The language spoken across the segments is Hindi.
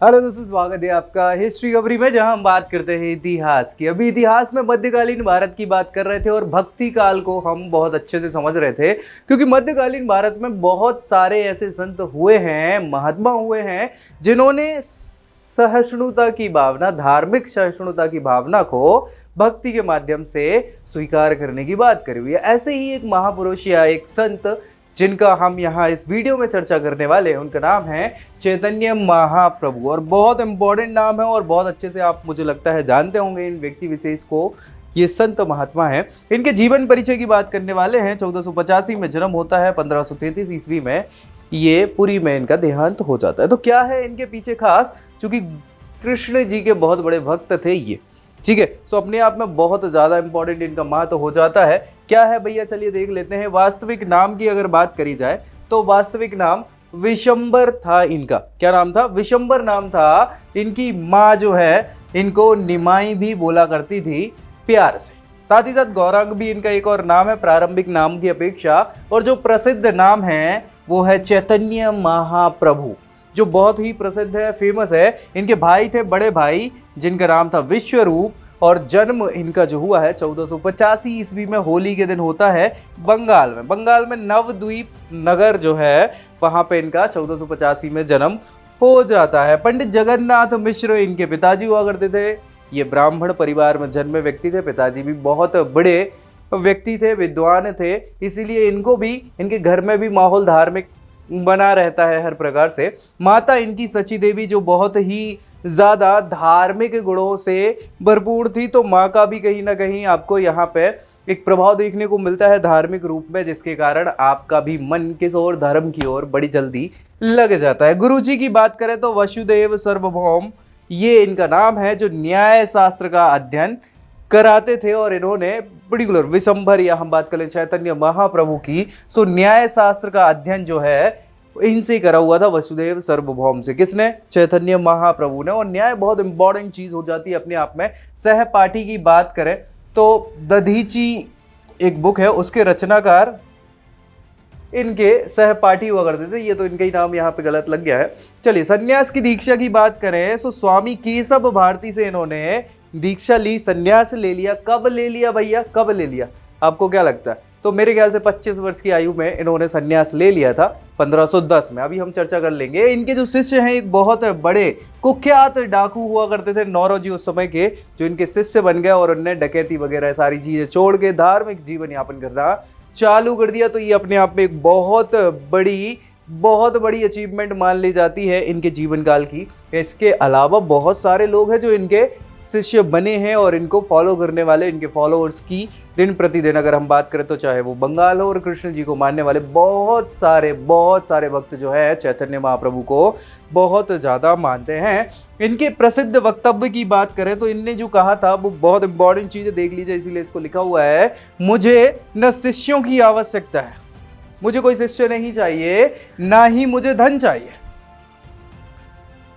हेलो दोस्तों, स्वागत है आपका हिस्ट्री खबरी में, जहां हम बात करते हैं इतिहास की। अभी इतिहास में मध्यकालीन भारत की बात कर रहे थे और भक्ति काल को हम बहुत अच्छे से समझ रहे थे, क्योंकि मध्यकालीन भारत में बहुत सारे ऐसे संत हुए हैं, महात्मा हुए हैं, जिन्होंने सहिष्णुता की भावना, धार्मिक सहिष्णुता की भावना को भक्ति के माध्यम से स्वीकार करने की बात करी हुई है। ऐसे ही एक महापुरुष या एक संत जिनका हम यहाँ इस वीडियो में चर्चा करने वाले हैं, उनका नाम है चैतन्य महाप्रभु। और बहुत इंपॉर्टेंट नाम है और बहुत अच्छे से आप, मुझे लगता है, जानते होंगे इन व्यक्ति विशेष को। ये संत महात्मा हैं। इनके जीवन परिचय की बात करने वाले हैं। 1485 में जन्म होता है, 1533 ईस्वी में ये पुरी में इनका देहांत हो जाता है। तो क्या है इनके पीछे खास? चूंकि कृष्ण जी के बहुत बड़े भक्त थे ये, ठीक है, सो अपने आप में बहुत ज़्यादा इंपॉर्टेंट इनका महत्व हो जाता है। क्या है भैया, चलिए देख लेते हैं। वास्तविक नाम की अगर बात करी जाए तो वास्तविक नाम विशंबर था इनका। क्या नाम था? विशंबर नाम था। इनकी माँ जो है इनको निमाई भी बोला करती थी प्यार से। साथ ही साथ गौरांग भी इनका एक और नाम है प्रारंभिक नाम की अपेक्षा। और जो प्रसिद्ध नाम है वो है चैतन्य महाप्रभु, जो बहुत ही प्रसिद्ध है, फेमस है। इनके भाई थे, बड़े भाई, जिनका नाम था विश्वरूप। और जन्म इनका जो हुआ है 1485 ईस्वी में होली के दिन होता है बंगाल में। बंगाल में नवद्वीप नगर जो है वहाँ पे इनका 1485 में जन्म हो जाता है। पंडित जगन्नाथ मिश्र इनके पिताजी हुआ करते थे। ये ब्राह्मण परिवार में जन्मे व्यक्ति थे। पिताजी भी बहुत बड़े व्यक्ति थे, विद्वान थे, इसीलिए इनको भी, इनके घर में भी माहौल धार्मिक बना रहता है हर प्रकार से। माता इनकी सची देवी जो बहुत ही ज़्यादा धार्मिक गुणों से भरपूर थी, तो माँ का भी कहीं ना कहीं आपको यहाँ पे एक प्रभाव देखने को मिलता है धार्मिक रूप में, जिसके कारण आपका भी मन किस ओर, धर्म की ओर बड़ी जल्दी लग जाता है। गुरुजी की बात करें तो वसुदेव सार्वभौम ये इनका नाम है, जो न्याय शास्त्र का अध्ययन कराते थे। और इन्होंने पर्टिकुलर विशंबर, या हम बात करें चैतन्य महाप्रभु की, सो न्याय शास्त्र का अध्ययन जो है इनसे करा हुआ था, वसुदेव सार्वभौम से। किसने? चैतन्य महाप्रभु ने। और न्याय बहुत इंपॉर्टेंट चीज हो जाती है अपने आप में। सहपाठी की बात करें तो दधीची एक बुक है, उसके रचनाकार इनके सहपाठी हुआ करते थे। ये तो इनका ही नाम यहाँ पे गलत लग गया है। चलिए, सन्यास की दीक्षा की बात करें तो स्वामी केशव भारती से इन्होंने दीक्षा ली, सन्यास ले लिया। कब ले लिया भैया, कब ले लिया? आपको क्या लगता है? तो मेरे ख्याल से 25 वर्ष की आयु में इन्होंने सन्यास ले लिया था, 1510 में। अभी हम चर्चा कर लेंगे। इनके जो शिष्य हैं, एक बहुत बड़े कुख्यात डाकू हुआ करते थे नौरोजी उस समय के, जो इनके शिष्य बन गए और उन्होंने डकैती वगैरह सारी चीजें छोड़ के धार्मिक जीवन यापन करना चालू कर दिया। तो ये अपने आप में एक बहुत बड़ी अचीवमेंट मान ली जाती है इनके जीवन काल की। इसके अलावा बहुत सारे लोग हैं जो इनके शिष्य बने हैं और इनको फॉलो करने वाले, इनके फॉलोअर्स की दिन प्रतिदिन अगर हम बात करें तो चाहे वो बंगाल हो, और कृष्ण जी को मानने वाले बहुत सारे भक्त जो है चैतन्य महाप्रभु को बहुत ज़्यादा मानते हैं। इनके प्रसिद्ध वक्तव्य की बात करें तो इनने जो कहा था वो बहुत इंपॉर्टेंट चीज़ है, देख लीजिए, इसीलिए इसको लिखा हुआ है। मुझे न शिष्यों की आवश्यकता है, मुझे कोई शिष्य नहीं चाहिए, ना ही मुझे धन चाहिए,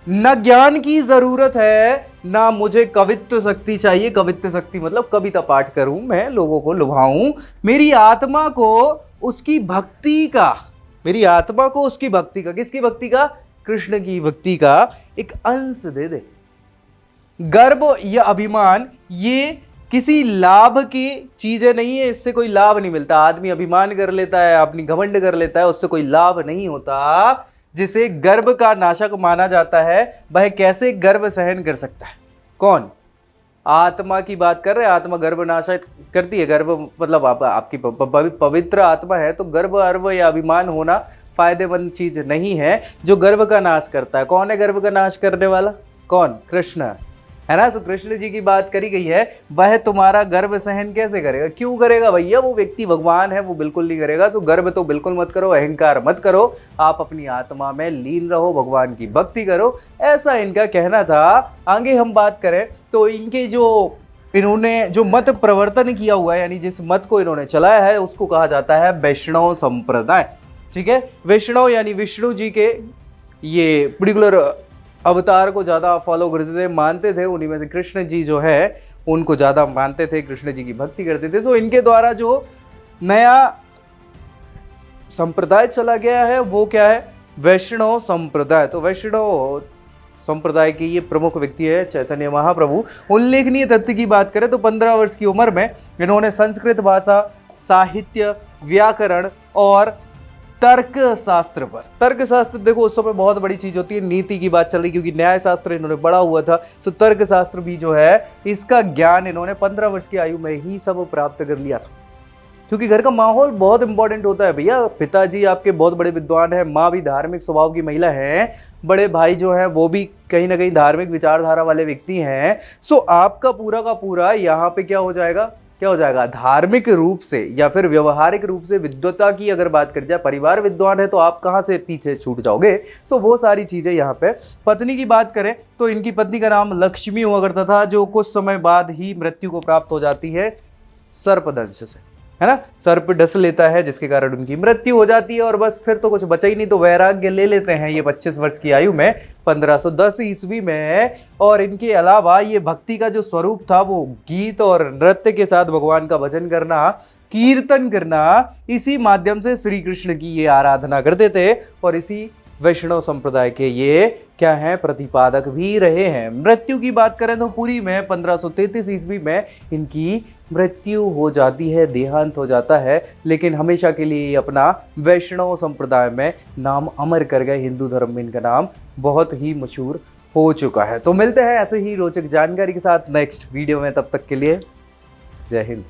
न ज्ञान की जरूरत है, ना मुझे कवित्व शक्ति चाहिए। कवित्व शक्ति मतलब कविता पाठ करूं, मैं लोगों को लुभाऊं। मेरी आत्मा को उसकी भक्ति का, मेरी आत्मा को उसकी भक्ति का, किसकी भक्ति का? कृष्ण की भक्ति का एक अंश दे दे। गर्व या अभिमान ये किसी लाभ की चीजें नहीं है, इससे कोई लाभ नहीं मिलता। आदमी अभिमान कर लेता है, अपनी घमंड कर लेता है, उससे कोई लाभ नहीं होता। जिसे गर्व का नाशक माना जाता है, वह कैसे गर्व सहन कर सकता है? कौन? आत्मा की बात कर रहे हैं। आत्मा गर्व नाशक करती है। गर्व मतलब आपकी पवित्र आत्मा है, तो गर्व, अर्व या अभिमान होना फायदेमंद चीज नहीं है। जो गर्व का नाश करता है, कौन है गर्व का नाश करने वाला? कौन? कृष्ण है ना। सो कृष्ण जी की बात करी गई है। वह तुम्हारा गर्व सहन कैसे करेगा? क्यों करेगा भैया? वो व्यक्ति भगवान है, वो बिल्कुल नहीं करेगा। सो गर्व तो बिल्कुल मत करो, अहंकार मत करो, आप अपनी आत्मा में लीन रहो, भगवान की भक्ति करो, ऐसा इनका कहना था। आगे हम बात करें तो इनके जो, इन्होंने जो मत प्रवर्तन किया हुआ है, यानी जिस मत को इन्होंने चलाया है, उसको कहा जाता है वैष्णव संप्रदाय। ठीक है, वैष्णव यानी विष्णु जी के ये पर्टिकुलर अवतार को ज़्यादा फॉलो करते थे, मानते थे। उन्हीं में से कृष्ण जी जो है उनको ज़्यादा मानते थे, कृष्ण जी की भक्ति करते थे। सो इनके द्वारा जो नया संप्रदाय चला गया है वो क्या है? वैष्णव संप्रदाय। तो वैष्णव संप्रदाय के ये प्रमुख व्यक्ति है चैतन्य महाप्रभु। उल्लेखनीय तथ्य की बात करें तो 15 वर्ष की उम्र में इन्होंने संस्कृत भाषा, साहित्य, व्याकरण और तर्क शास्त्र पर, तर्क शास्त्र देखो उस समय बहुत बड़ी चीज होती है, नीति की बात चल रही क्योंकि न्याय शास्त्र इन्होंने पढ़ा हुआ था, सो तर्क शास्त्र भी जो है इसका ज्ञान इन्होंने 15 वर्ष की आयु में ही सब प्राप्त कर लिया था। क्योंकि घर का माहौल बहुत इंपॉर्टेंट होता है भैया। पिताजी आपके बहुत बड़े विद्वान हैं, माँ भी धार्मिक स्वभाव की महिला है, बड़े भाई जो हैं वो भी कहीं ना कहीं धार्मिक विचारधारा वाले व्यक्ति हैं। सो आपका पूरा का पूरा यहाँ पे क्या हो जाएगा, धार्मिक रूप से या फिर व्यवहारिक रूप से विद्वता की अगर बात करी जाए, परिवार विद्वान है तो आप कहाँ से पीछे छूट जाओगे। सो वो सारी चीजें यहाँ पे। पत्नी की बात करें तो इनकी पत्नी का नाम लक्ष्मी हुआ करता था, जो कुछ समय बाद ही मृत्यु को प्राप्त हो जाती है सर्पदंश से, है ना। सर्प डस लेता है जिसके कारण उनकी मृत्यु हो जाती है और बस फिर तो कुछ बचा ही नहीं, तो वैराग्य ले लेते हैं ये 25 वर्ष की आयु में 1510 ईस्वी में। और इनके अलावा ये भक्ति का जो स्वरूप था वो गीत और नृत्य के साथ भगवान का भजन करना, कीर्तन करना, इसी माध्यम से श्री कृष्ण की ये आराधना करते थे और इसी वैष्णव संप्रदाय के ये क्या है, प्रतिपादक भी रहे हैं। मृत्यु की बात करें तो पूरी में 1533 ईस्वी में इनकी मृत्यु हो जाती है, देहांत हो जाता है, लेकिन हमेशा के लिए अपना वैष्णव संप्रदाय में नाम अमर कर गए। हिंदू धर्म में इनका नाम बहुत ही मशहूर हो चुका है। तो मिलते हैं ऐसे ही रोचक जानकारी के साथ नेक्स्ट वीडियो में, तब तक के लिए जय हिंद।